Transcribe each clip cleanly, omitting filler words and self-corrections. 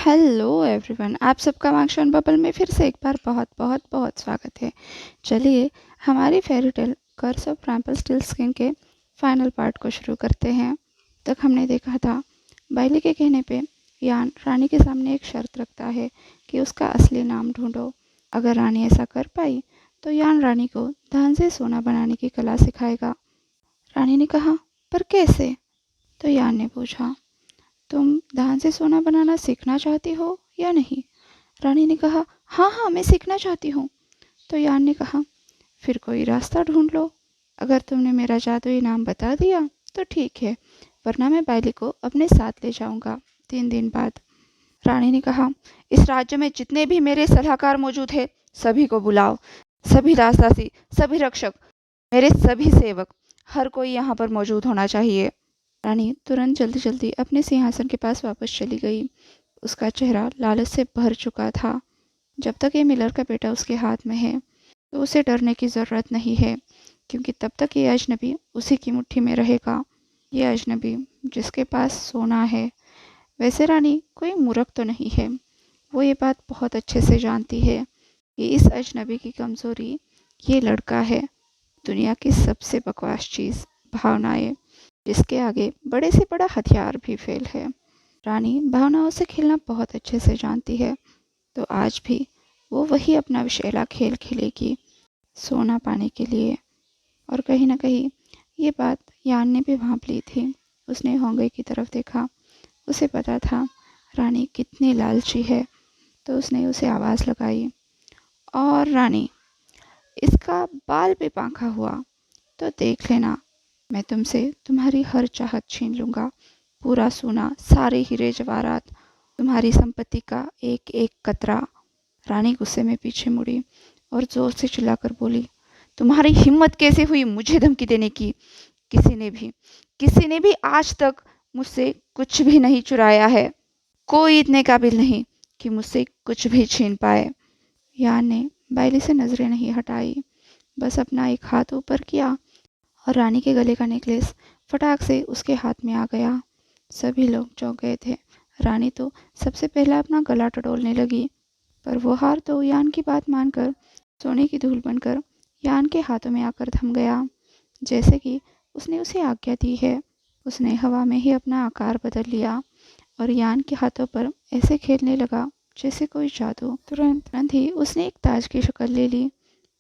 Hello everyone, आप सबका मार्क्शन bubble में फिर से एक बार बहुत बहुत बहुत स्वागत है। चलिए हमारी fairy tale curse of Rumpelstiltskin के फाइनल पार्ट को शुरू करते हैं। तक हमने देखा था बाइली के कहने पे यान रानी के सामने एक शर्त रखता है कि उसका असली नाम ढूंढो। अगर रानी ऐसा कर पाई तो यान रानी को धान से सोना बनाने की कला सिखाएगा। रानी ने कहा, पर कैसे? तो यान ने पूछा, तुम धान से सोना बनाना सीखना चाहती हो या नहीं? रानी ने कहा, हाँ हाँ, मैं सीखना चाहती हूँ। तो यान ने कहा, फिर कोई रास्ता ढूंढ लो। अगर तुमने मेरा जादुई नाम बता दिया तो ठीक है, वरना मैं बाइली को अपने साथ ले जाऊंगा 3 दिन बाद। रानी ने कहा, इस राज्य में जितने भी मेरे सलाहकार मौजूद हैं सभी को बुलाओ, सभी दासदासी, सभी रक्षक, मेरे सभी सेवक, हर कोई यहाँ पर मौजूद होना चाहिए। रानी तुरंत जल्दी जल्दी अपने सिंहासन के पास वापस चली गई। उसका चेहरा लालच से भर चुका था। जब तक ये मिलर का बेटा उसके हाथ में है तो उसे डरने की ज़रूरत नहीं है, क्योंकि तब तक ये अजनबी उसी की मुट्ठी में रहेगा। ये अजनबी जिसके पास सोना है। वैसे रानी कोई मूर्ख तो नहीं है, वो ये बात बहुत अच्छे से जानती है कि इस अजनबी की कमज़ोरी ये लड़का है। दुनिया की सबसे बकवास चीज़ भावनाएं, जिसके आगे बड़े से बड़ा हथियार भी फेल है। रानी भावनाओं से खेलना बहुत अच्छे से जानती है, तो आज भी वो वही अपना विशेला खेल खेलेगी, सोना पाने के लिए। और कहीं ना कहीं ये बात यान ने भी भांप ली थी। उसने होंगे की तरफ देखा। उसे पता था रानी कितनी लालची है, तो उसने उसे आवाज़ लगाई, और रानी, इसका बाल भी पांखा हुआ तो देख लेना, मैं तुमसे तुम्हारी हर चाहत छीन लूँगा। पूरा सोना, सारे हीरे जवाहरात, तुम्हारी संपत्ति का एक एक कतरा। रानी गुस्से में पीछे मुड़ी और जोर से चिल्लाकर बोली, तुम्हारी हिम्मत कैसे हुई मुझे धमकी देने की? किसी ने भी आज तक मुझसे कुछ भी नहीं चुराया है। कोई इतने काबिल नहीं कि मुझसे कुछ भी छीन पाए। यान ने बाइली से नजरें नहीं हटाई, बस अपना एक हाथ ऊपर किया और रानी के गले का नेकलेस फटाक से उसके हाथ में आ गया। सभी लोग चौंक गए थे। रानी तो सबसे पहले अपना गला टटोलने लगी, पर वो हार तो यान की बात मानकर सोने की धूल बनकर यान के हाथों में आकर थम गया, जैसे कि उसने उसे आज्ञा दी है। उसने हवा में ही अपना आकार बदल लिया और यान के हाथों पर ऐसे खेलने लगा जैसे कोई जादू। तुरंत ही उसने एक ताज की शक्ल ले ली,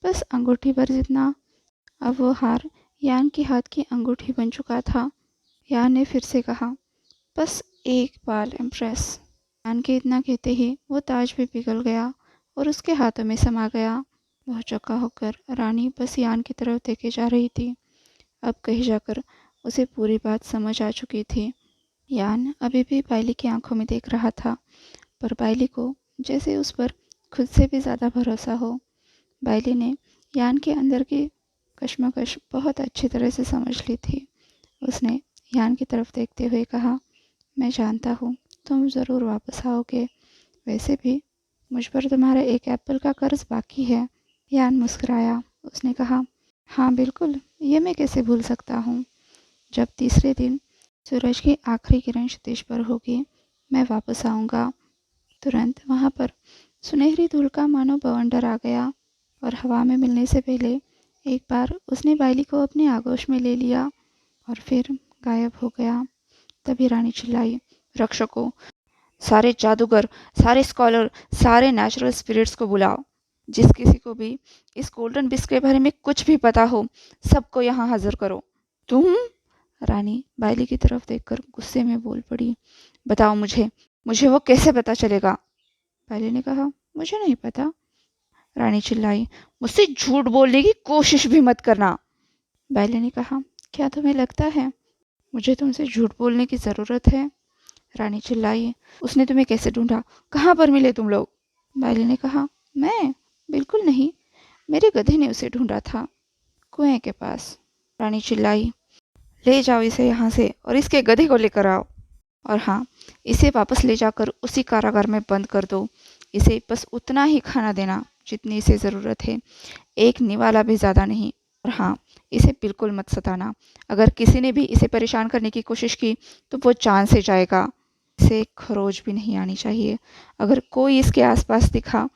बस अंगूठी भर जितना। अब वो हार यान के हाथ की अंगूठी बन चुका था। यान ने फिर से कहा, बस एक बाल इम्प्रेस। यान के इतना कहते ही वो ताज भी पिघल गया और उसके हाथों में समा गया। वह चौंका होकर रानी बस यान की तरफ देखे जा रही थी। अब कहीं जाकर उसे पूरी बात समझ आ चुकी थी। यान अभी भी बाइली की आंखों में देख रहा था, पर बाइली को जैसे उस पर खुद से भी ज़्यादा भरोसा हो। बाइली ने यान के अंदर की कश्मकश बहुत अच्छी तरह से समझ ली थी। उसने यान की तरफ देखते हुए कहा, मैं जानता हूँ तुम ज़रूर वापस आओगे। वैसे भी मुझ पर तुम्हारा एक एप्पल का कर्ज बाकी है। यान मुस्कुराया। उसने कहा, हाँ बिल्कुल, ये मैं कैसे भूल सकता हूँ। जब तीसरे दिन सूरज की आखिरी किरण क्षितिज पर होगी, मैं वापस आऊँगा। तुरंत वहाँ पर सुनहरी धूल का मानो बवंडर आ गया और हवा में मिलने से पहले एक बार उसने बाइली को अपने आगोश में ले लिया और फिर गायब हो गया। तभी रानी चिल्लाई, रक्षकों, सारे जादूगर, सारे स्कॉलर, सारे नेचुरल स्पिरिट्स को बुलाओ। जिस किसी को भी इस गोल्डन बिस्क के बारे में कुछ भी पता हो, सबको यहाँ हाजिर करो। तुम? रानी बाइली की तरफ देखकर गुस्से में बोल पड़ी, बताओ मुझे, मुझे वो कैसे पता चलेगा? बाइली ने कहा, मुझे नहीं पता। रानी चिल्लाई, मुझसे झूठ बोलने की कोशिश भी मत करना। बाइली ने कहा, क्या तुम्हें लगता है मुझे तुमसे झूठ बोलने की ज़रूरत है? रानी चिल्लाई, उसने तुम्हें कैसे ढूंढा? कहाँ पर मिले तुम लोग? बाइली ने कहा, मैं? बिल्कुल नहीं, मेरे गधे ने उसे ढूंढा था, कुएं के पास। रानी चिल्लाई, ले जाओ इसे यहाँ से और इसके गधे को लेकर आओ। और हाँ, इसे वापस ले जाकर उसी कारागार में बंद कर दो। इसे बस उतना ही खाना देना जितनी इसे ज़रूरत है, एक निवाला भी ज़्यादा नहीं। और हाँ, इसे बिल्कुल मत सताना। अगर किसी ने भी इसे परेशान करने की कोशिश की तो वो जान से जाएगा। इसे खरोच भी नहीं आनी चाहिए। अगर कोई इसके आसपास दिखा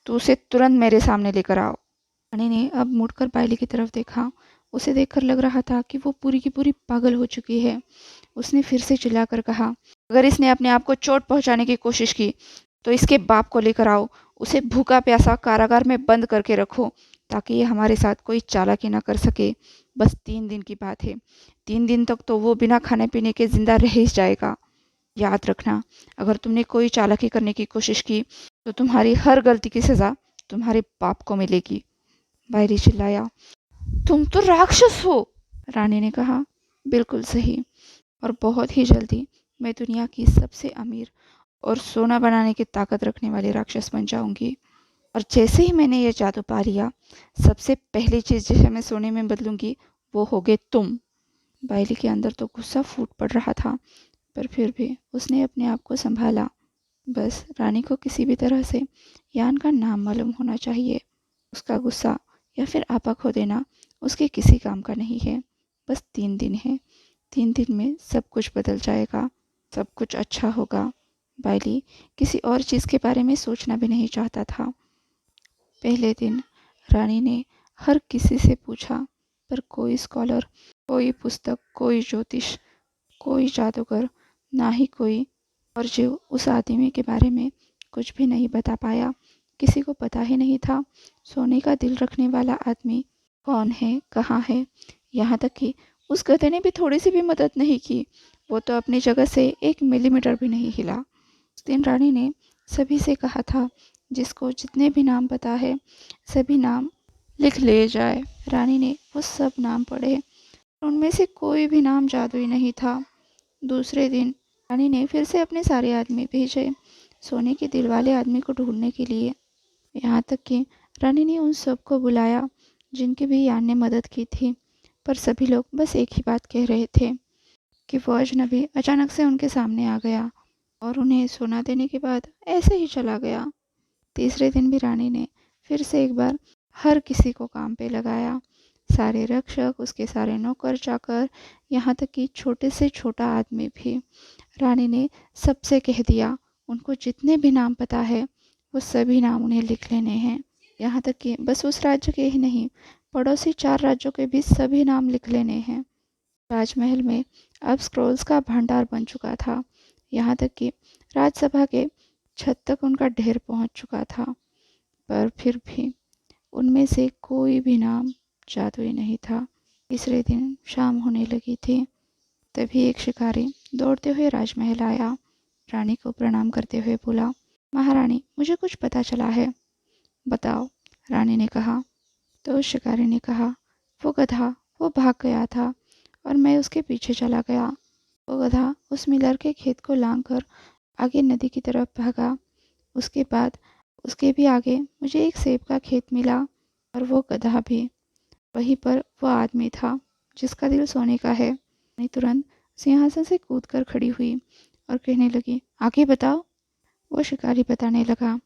तो उसे तुरंत मेरे सामने लेकर आओ। रानी ने अब मुड़कर बायली की तरफ देखा। उसे देखकर लग रहा था कि वो पूरी की पूरी पागल हो चुकी है। उसने फिर से चिल्लाकर कहा, अगर इसने अपने आप को चोट पहुंचाने की कोशिश की तो इसके बाप को लेकर आओ। उसे भूखा प्यासा कारागार में बंद करके रखो ताकि ये हमारे साथ कोई चालाकी ना कर सके। बस 3 दिन की बात है। 3 दिन तक तो वो बिना खाने पीने के जिंदा रह ही जाएगा। याद रखना, अगर तुमने कोई चालाकी करने की कोशिश की तो तुम्हारी हर गलती की सजा तुम्हारे बाप को मिलेगी। बायरी चिल्लाया, तुम तो राक्षस हो। रानी ने कहा, बिल्कुल सही, और बहुत ही जल्दी मैं दुनिया की सबसे अमीर और सोना बनाने की ताकत रखने वाली राक्षस बन जाऊंगी। और जैसे ही मैंने ये जादू पा लिया, सबसे पहली चीज जिसे मैं सोने में बदलूंगी वो होगे तुम। बायली के अंदर तो गुस्सा फूट पड़ रहा था, पर फिर भी उसने अपने आप को संभाला। बस रानी को किसी भी तरह से यान का नाम मालूम होना चाहिए। उसका गुस्सा या फिर आपा खो देना उसके किसी काम का नहीं है। बस 3 दिन है। 3 दिन में सब कुछ बदल जाएगा, सब कुछ अच्छा होगा। बायली किसी और चीज़ के बारे में सोचना भी नहीं चाहता था। पहले दिन रानी ने हर किसी से पूछा, पर कोई स्कॉलर, कोई पुस्तक, कोई ज्योतिष, कोई जादूगर, ना ही कोई और जीव उस आदमी के बारे में कुछ भी नहीं बता पाया। किसी को पता ही नहीं था सोने का दिल रखने वाला आदमी कौन है, कहाँ है। यहाँ तक कि उस गधे ने भी थोड़ी सी भी मदद नहीं की। वो तो अपनी जगह से 1 मिलीमीटर भी नहीं हिला। उस दिन रानी ने सभी से कहा था, जिसको जितने भी नाम पता है सभी नाम लिख लिए जाए। रानी ने वो सब नाम पढ़े, उनमें से कोई भी नाम जादुई नहीं था। दूसरे दिन रानी ने फिर से अपने सारे आदमी भेजे सोने के दिल वाले आदमी को ढूंढने के लिए। यहाँ तक कि रानी ने उन सबको बुलाया जिनकी भी यान ने मदद की थी, पर सभी लोग बस एक ही बात कह रहे थे कि वो अजनबी अचानक से उनके सामने आ गया और उन्हें सोना देने के बाद ऐसे ही चला गया। तीसरे दिन भी रानी ने फिर से एक बार हर किसी को काम पे लगाया। सारे रक्षक, उसके सारे नौकर चाकर, यहाँ तक कि छोटे से छोटा आदमी भी। रानी ने सबसे कह दिया, उनको जितने भी नाम पता है वो सभी नाम उन्हें लिख लेने हैं। यहाँ तक कि बस उस राज्य के ही नहीं, पड़ोसी 4 राज्यों के भी सभी नाम लिख लेने हैं। राजमहल में अब स्क्रोल्स का भंडार बन चुका था। यहाँ तक कि राजसभा के छत तक उनका ढेर पहुंच चुका था, पर फिर भी उनमें से कोई भी नाम जादुई नहीं था। तीसरे दिन शाम होने लगी थी, तभी एक शिकारी दौड़ते हुए राजमहल आया। रानी को प्रणाम करते हुए बोला, महारानी, मुझे कुछ पता चला है। बताओ, रानी ने कहा। तो उस शिकारी ने कहा, वो गधा, वो भाग गया था और मैं उसके पीछे चला गया। वो गधा उस मिलर के खेत को लांग कर आगे नदी की तरफ भागा। उसके बाद उसके भी आगे मुझे एक सेब का खेत मिला और वो गधा भी। वहीं पर वो आदमी था जिसका दिल सोने का है। मैं तुरंत सिंहासन से कूद कर खड़ी हुई और कहने लगी, आगे बताओ। वो शिकारी बताने लगा,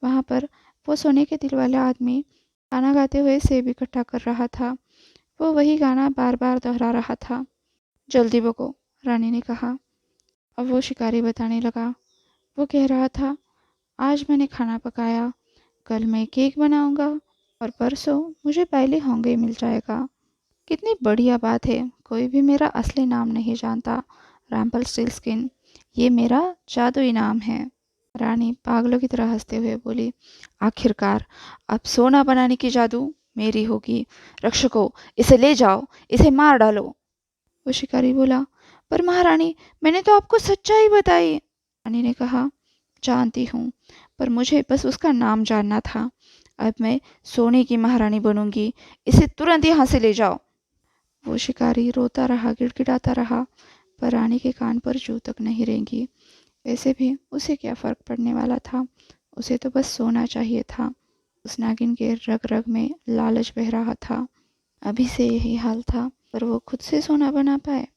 वहाँ पर वो सोने के दिल वाला आदमी गाना गाते हुए सेब इकट्ठा कर रहा था। वो वही गाना बार बार दोहरा रहा था। जल्दी बको, रानी ने कहा। अब वो शिकारी बताने लगा, वो कह रहा था, आज मैंने खाना पकाया, कल मैं केक बनाऊंगा और परसों मुझे पहले होंगे मिल जाएगा। कितनी बढ़िया बात है, कोई भी मेरा असली नाम नहीं जानता। रैम्पलस्टिल्टस्किन, ये मेरा जादुई नाम है। रानी पागलों की तरह हंसते हुए बोली, आखिरकार अब सोना बनाने की जादू मेरी होगी। रक्षकों, इसे ले जाओ, इसे मार डालो। वो शिकारी बोला, पर महारानी, मैंने तो आपको सच्चाई बताई। रानी ने कहा, जानती हूँ, पर मुझे बस उसका नाम जानना था। अब मैं सोने की महारानी बनूंगी। इसे तुरंत यहाँ से ले जाओ। वो शिकारी रोता रहा, गिड़गिड़ाता रहा, पर रानी के कान पर जू तक नहीं रेंगी। वैसे भी उसे क्या फर्क पड़ने वाला था, उसे तो बस सोना चाहिए था। उस नागिन के रग रग में लालच बह रहा था। अभी से यही हाल था, पर वो खुद से सोना बना पाए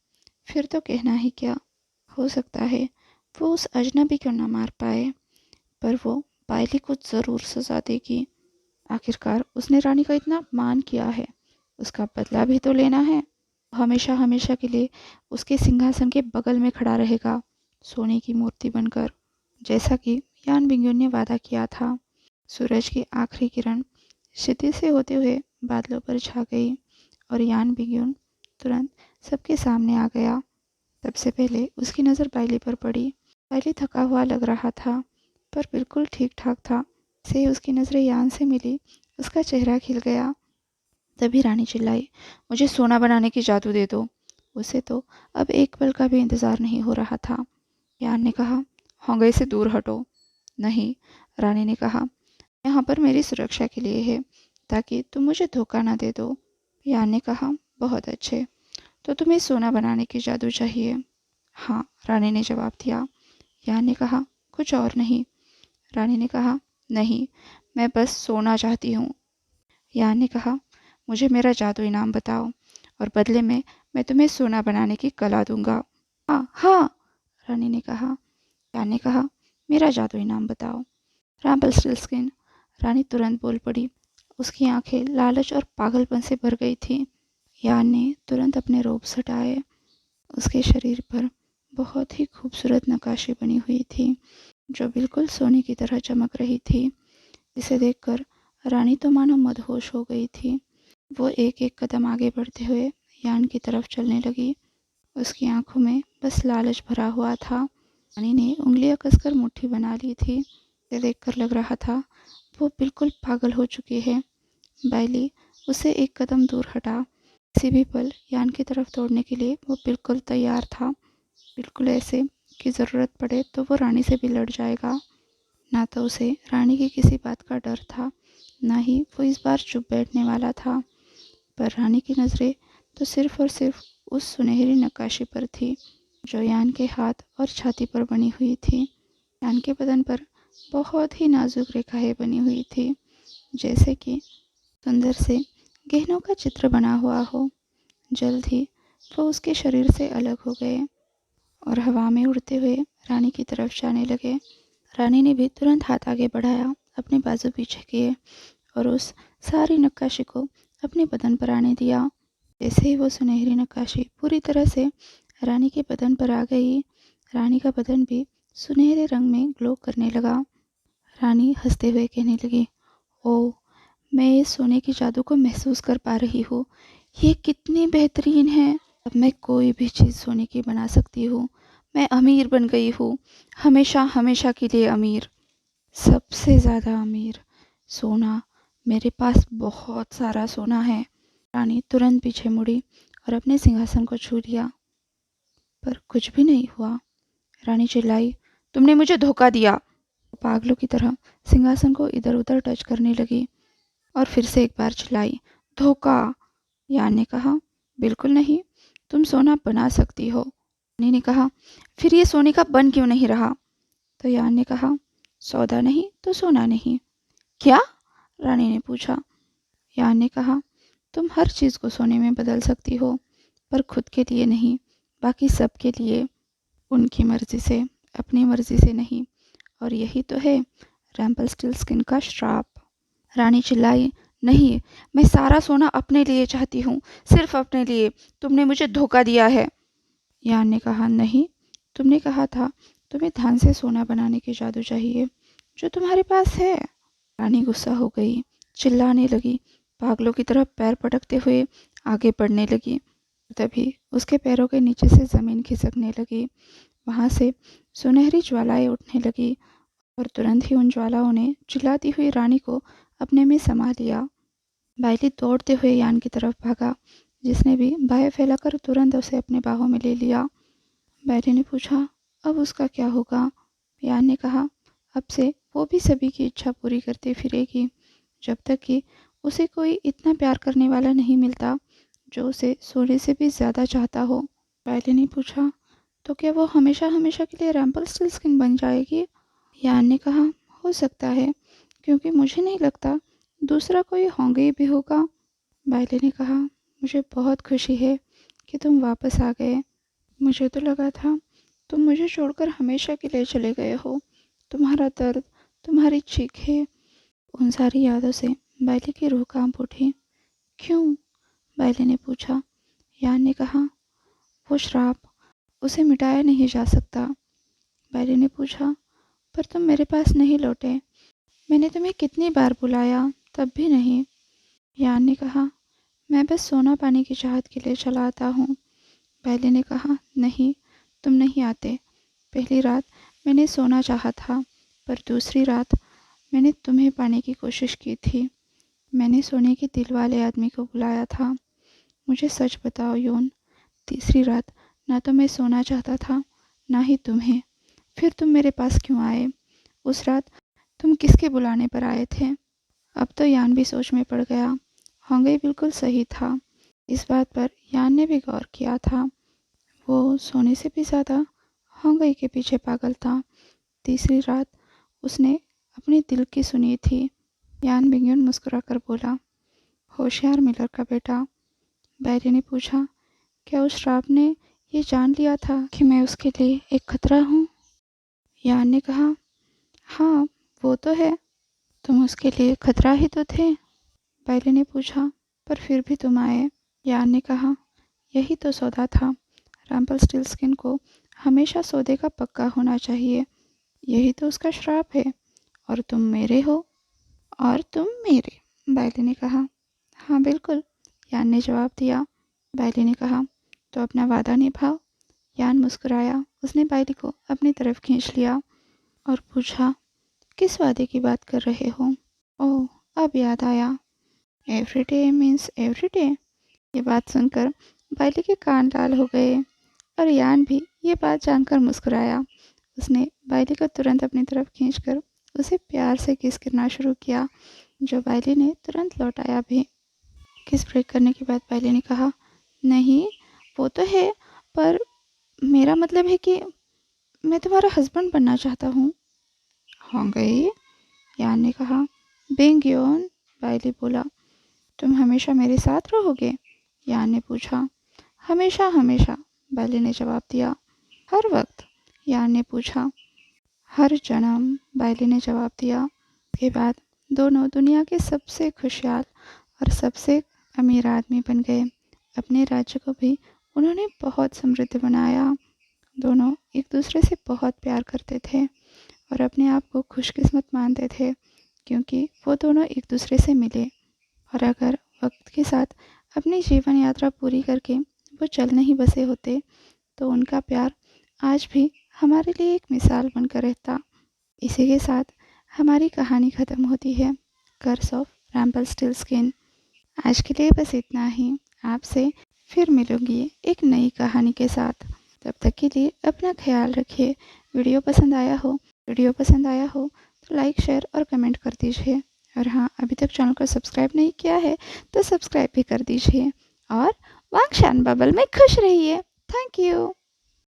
फिर तो कहना ही क्या। हो सकता है वो उस अजनबी को न मार पाए, पर वो बायली को ज़रूर सजा देगी। आखिरकार उसने रानी का इतना अपमान किया है, उसका बदला भी तो लेना है। हमेशा हमेशा के लिए उसके सिंहासन के बगल में खड़ा रहेगा, सोने की मूर्ति बनकर। जैसा कि यान बिंगुन ने वादा किया था, सूरज की आखिरी किरण क्षितिज से होते हुए बादलों पर छा गई और यान बिंगुन तुरंत सबके सामने आ गया। सबसे पहले उसकी नज़र बाइली पर पड़ी। बाइली थका हुआ लग रहा था, पर बिल्कुल ठीक ठाक था। से ही उसकी नज़रें यान से मिली, उसका चेहरा खिल गया। तभी रानी चिल्लाई, मुझे सोना बनाने की जादू दे दो। उसे तो अब एक पल का भी इंतजार नहीं हो रहा था। यान ने कहा, होंगे से दूर हटो। नहीं, रानी ने कहा, यहाँ पर मेरी सुरक्षा के लिए है, ताकि तुम मुझे धोखा ना दे दो। यान ने कहा, बहुत अच्छे, तो तुम्हें सोना बनाने की जादू चाहिए? हाँ, रानी ने जवाब दिया। यान ने कहा, कुछ और नहीं? रानी ने कहा, नहीं, मैं बस सोना चाहती हूँ। यान ने कहा, मुझे मेरा जादू इनाम बताओ और बदले में मैं तुम्हें सोना बनाने की कला दूंगा। हाँ हाँ, रानी ने कहा। यान ने कहा, मेरा जादू इनाम बताओ। रैम्पलस्टिल्टस्किन, रानी तुरंत बोल पड़ी। उसकी आंखें लालच और पागलपन से भर गई थी। यान ने तुरंत अपने रोब्स हटाए। उसके शरीर पर बहुत ही खूबसूरत नक्काशी बनी हुई थी, जो बिल्कुल सोने की तरह चमक रही थी। जिसे देखकर रानी तो मानो मदहोश हो गई थी। वो एक एक कदम आगे बढ़ते हुए यान की तरफ चलने लगी। उसकी आंखों में बस लालच भरा हुआ था। रानी ने उंगलियां कसकर मुट्ठी बना ली थी। उसे देखकर लग रहा था वो बिल्कुल पागल हो चुकी है। बाइली उसे एक कदम दूर हटा। किसी भी पल यान की तरफ दौड़ने के लिए वो बिल्कुल तैयार था। बिल्कुल ऐसे कि ज़रूरत पड़े तो वो रानी से भी लड़ जाएगा। ना तो उसे रानी की किसी बात का डर था, ना ही वो इस बार चुप बैठने वाला था। पर रानी की नज़रें तो सिर्फ और सिर्फ उस सुनहरी नक्काशी पर थी, जो यान के हाथ और छाती पर बनी हुई थी। यान के बदन पर बहुत ही नाजुक रेखाएं बनी हुई थी, जैसे कि सुंदर से गहनों का चित्र बना हुआ हो। जल्द ही वो उसके शरीर से अलग हो गए और हवा में उड़ते हुए रानी की तरफ जाने लगे। रानी ने भी तुरंत हाथ आगे बढ़ाया, अपने बाजू पीछे किए और उस सारी नक्काशी को अपने बदन पर आने दिया। जैसे ही वो सुनहरी नक्काशी पूरी तरह से रानी के बदन पर आ गई, रानी का बदन भी सुनहरे रंग में ग्लो करने लगा। रानी हंसते हुए कहने लगी, ओह, मैं इस सोने की जादू को महसूस कर पा रही हूँ। ये कितनी बेहतरीन है। अब मैं कोई भी चीज़ सोने की बना सकती हूँ। मैं अमीर बन गई हूँ, हमेशा हमेशा के लिए अमीर, सबसे ज़्यादा अमीर। सोना, मेरे पास बहुत सारा सोना है। रानी तुरंत पीछे मुड़ी और अपने सिंहासन को छू लिया, पर कुछ भी नहीं हुआ। रानी चिल्लाई, तुमने मुझे धोखा दिया। पागलों की तरह सिंहासन को इधर उधर टच करने लगी और फिर से एक बार चिल्लाई, धोखा। यान ने कहा, बिल्कुल नहीं, तुम सोना बना सकती हो। रानी ने कहा, फिर ये सोने का बन क्यों नहीं रहा? तो यान ने कहा, सौदा नहीं तो सोना नहीं। क्या? रानी ने पूछा। यान ने कहा, तुम हर चीज़ को सोने में बदल सकती हो, पर खुद के लिए नहीं, बाकी सबके लिए, उनकी मर्जी से, अपनी मर्जी से नहीं। और यही तो है रैम्पलस्टिल्टस्किन का श्राप। रानी चिल्लाई, नहीं, मैं सारा सोना अपने लिए चाहती हूँ, सिर्फ अपने लिए। तुमने मुझे धोखा दिया है। यान ने कहा, नहीं, तुमने कहा था तुम्हें धान से सोना बनाने की जादू चाहिए, जो तुम्हारे पास है। रानी गुस्सा हो गई, चिल्लाने लगी, पागलों की तरह पैर पटकते हुए आगे बढ़ने लगी। तभी उसके पैरों के नीचे से जमीन खिसकने लगी। वहां से सुनहरी ज्वालाएं उठने लगी और तुरंत ही उन ज्वालाओं ने चिल्लाती हुई रानी को अपने में समा लिया। बाइली दौड़ते हुए यान की तरफ भागा, जिसने भी बाहें फैलाकर तुरंत उसे अपने बाहों में ले लिया। बाइली ने पूछा, अब उसका क्या होगा? यान ने कहा, अब से वो भी सभी की इच्छा पूरी करती फिरेगी, जब तक कि उसे कोई इतना प्यार करने वाला नहीं मिलता जो उसे सोने से भी ज़्यादा चाहता हो। बाइली ने पूछा, तो क्या वो हमेशा हमेशा के लिए रैम्पलस्टिल्टस्किन बन जाएगी? यान ने कहा, हो सकता है, क्योंकि मुझे नहीं लगता दूसरा कोई होंगे भी होगा। बाइली ने कहा, मुझे बहुत खुशी है कि तुम वापस आ गए। मुझे तो लगा था तुम मुझे छोड़कर हमेशा के लिए चले गए हो। तुम्हारा दर्द, तुम्हारी चीखें, उन सारी यादों से बाइली की रूह कांप उठी। क्यों? बाइली ने पूछा। यान ने कहा, वो श्राप, उसे मिटाया नहीं जा सकता। बैली ने पूछा, पर तुम मेरे पास नहीं लौटे। मैंने तुम्हें कितनी बार बुलाया, तब भी नहीं। यान ने कहा, मैं बस सोना पाने की चाहत के लिए चला आता हूँ। बैली ने कहा, नहीं, तुम नहीं आते। पहली रात मैंने सोना चाहा था, पर दूसरी रात मैंने तुम्हें पाने की कोशिश की थी। मैंने सोने के दिल वाले आदमी को बुलाया था। मुझे सच बताओ योन, तीसरी रात ना तो मैं सोना चाहता था, ना ही तुम्हें। फिर तुम मेरे पास क्यों आए? उस रात तुम किसके बुलाने पर आए थे? अब तो यान भी सोच में पड़ गया। होंगे बिल्कुल सही था। इस बात पर यान ने भी गौर किया था। वो सोने से भी ज़्यादा होंगे के पीछे पागल था। तीसरी रात उसने अपने दिल की सुनी थी। यान बिंगन मुस्कुराकर बोला, होशियार मिलर का बेटा। बैरी ने पूछा, क्या उस श्राप ने ये जान लिया था कि मैं उसके लिए एक खतरा हूँ? यान ने कहा, हाँ, वो तो है। तुम उसके लिए खतरा ही तो थे। बैली ने पूछा, पर फिर भी तुम आए। यान ने कहा, यही तो सौदा था। रैम्पलस्टिल्टस्किन को हमेशा सौदे का पक्का होना चाहिए। यही तो उसका श्राप है। और तुम मेरे हो। और तुम मेरे, बैली ने कहा। हाँ बिल्कुल, यान ने जवाब दिया। बैली ने कहा, तो अपना वादा निभाओ। यान मुस्कुराया। उसने बैली को अपनी तरफ खींच लिया और पूछा, किस वादे की बात कर रहे हो? ओह, अब याद आया। Every day means every day. ये बात सुनकर बैली के कान लाल हो गए और यान भी ये बात जानकर मुस्कुराया। उसने बैली को तुरंत अपनी तरफ खींचकर उसे प्यार से किस करना शुरू किया, जो बैली ने तुरंत लौटाया भी। किस ब्रेक करने के बाद बैली ने कहा, नहीं, वो तो है, पर मेरा मतलब है कि मैं तुम्हारा हस्बैंड बनना चाहता हूँ। हो गई, यान ने कहा। बिंग योन, बैली बोला। तुम हमेशा मेरे साथ रहोगे? यान ने पूछा। हमेशा हमेशा, बैली ने जवाब दिया। हर वक्त? यान ने पूछा। हर जन्म, बैली ने जवाब दिया। उसके बाद दोनों दुनिया के सबसे खुशहाल और सबसे अमीर आदमी बन गए। अपने राज्य को भी उन्होंने बहुत समृद्ध बनाया। दोनों एक दूसरे से बहुत प्यार करते थे और अपने आप को खुशकिस्मत मानते थे, क्योंकि वो दोनों एक दूसरे से मिले। और अगर वक्त के साथ अपनी जीवन यात्रा पूरी करके वो चल नहीं बसे होते, तो उनका प्यार आज भी हमारे लिए एक मिसाल बनकर रहता। इसी के साथ हमारी कहानी ख़त्म होती है, कर्स ऑफ रैम्पलस्टिल्टस्किन। आज के लिए बस इतना ही। आपसे फिर मिलूंगी एक नई कहानी के साथ। तब तक के लिए अपना ख्याल रखिए। वीडियो पसंद आया हो तो लाइक, शेयर और कमेंट कर दीजिए। और हाँ, अभी तक चैनल को सब्सक्राइब नहीं किया है तो सब्सक्राइब भी कर दीजिए। और वांगशान बबल में खुश रहिए। Thank you.